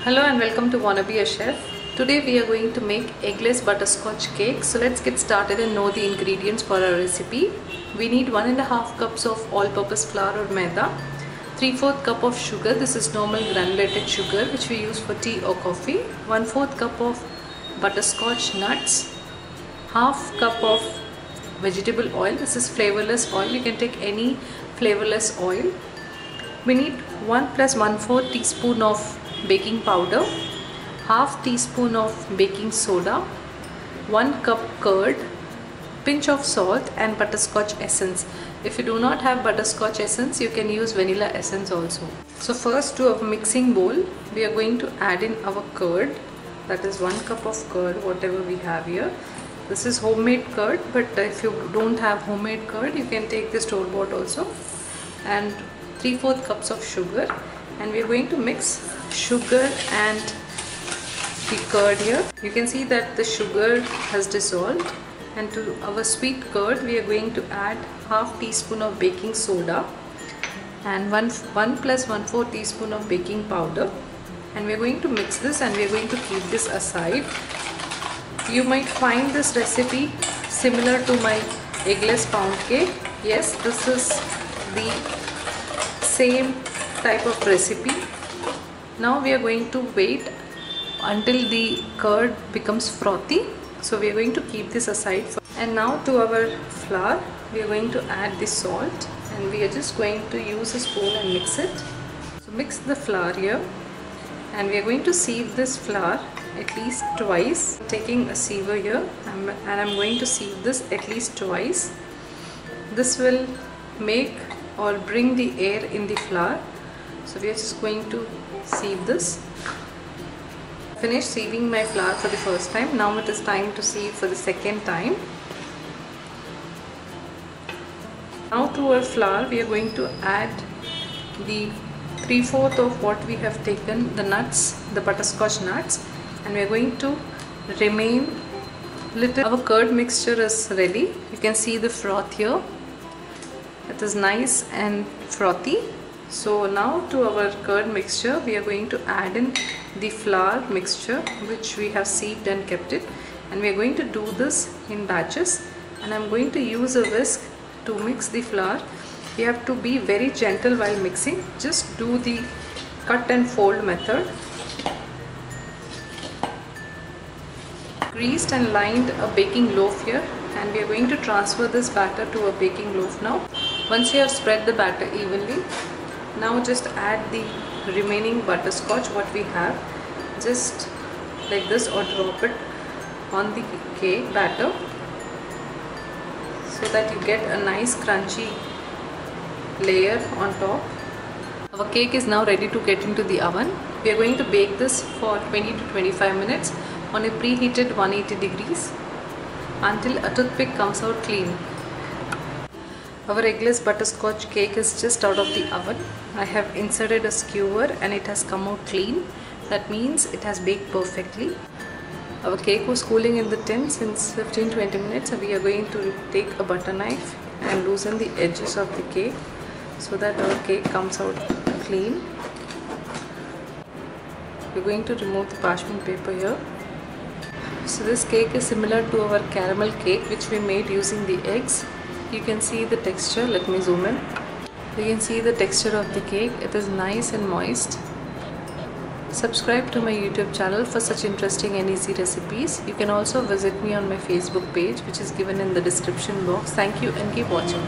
Hello and welcome to Wanna Be a Chef. Today we are going to make eggless butterscotch cake. So let's get started and know the ingredients for our recipe. We need 1.5 cups of all-purpose flour or maida, 3/4 cup of sugar, this is normal granulated sugar which we use for tea or coffee, 1/4 cup of butterscotch nuts, half cup of vegetable oil, this is flavorless oil, you can take any flavorless oil. We need 1 + 1/4 teaspoon of baking powder, half teaspoon of baking soda, 1 cup curd, pinch of salt and butterscotch essence. If you do not have butterscotch essence, you can use vanilla essence also. So first, to a mixing bowl we are going to add in our curd, that is 1 cup of curd, whatever we have here. This is homemade curd, but if you don't have homemade curd, you can take the store-bought also. And 3/4 cups of sugar, and we are going to mix sugar and the curd here. You can see that the sugar has dissolved, and to our sweet curd we are going to add half teaspoon of baking soda and 1 + 1/4 teaspoon of baking powder, and we are going to mix this and we are going to keep this aside. You might find this recipe similar to my eggless pound cake. Yes, this is the same type of recipe. Now we are going to wait until the curd becomes frothy, so we are going to keep this aside. And now to our flour we are going to add the salt, and we are just going to use a spoon and mix it. So mix the flour here, and we are going to sieve this flour at least twice. Taking a siever here, and I'm going to sieve this at least twice. This will make or bring the air in the flour, so we are just going to sieve this. Finished sieving my flour for the first time. Now it is time to sieve for the second time. Now to our flour we are going to add the 3/4 of what we have taken, the nuts, the butterscotch nuts, and we are going to remain little. Our curd mixture is ready. You can see the froth here. It is nice and frothy. So now to our curd mixture we are going to add in the flour mixture which we have sieved and kept it, and we are going to do this in batches, and I'm going to use a whisk to mix the flour. You have to be very gentle while mixing. Just do the cut and fold method. Greased and lined a baking loaf here, and we are going to transfer this batter to a baking loaf now. Once you have spread the batter evenly, now just add the remaining butterscotch what we have, just like this, or drop it on the cake batter so that you get a nice crunchy layer on top. Our cake is now ready to get into the oven. We are going to bake this for 20 to 25 minutes on a preheated 180 degrees until a toothpick comes out clean. Our eggless butterscotch cake is just out of the oven. I have inserted a skewer and it has come out clean. That means it has baked perfectly. Our cake was cooling in the tin since 15-20 minutes, and we are going to take a butter knife and loosen the edges of the cake so that our cake comes out clean. We're going to remove the parchment paper here. So this cake is similar to our caramel cake which we made using the eggs. You can see the texture. Let me zoom in. You can see the texture of the cake. It is nice and moist. Subscribe to my YouTube channel for such interesting and easy recipes. You can also visit me on my Facebook page which is given in the description box. Thank you and keep watching.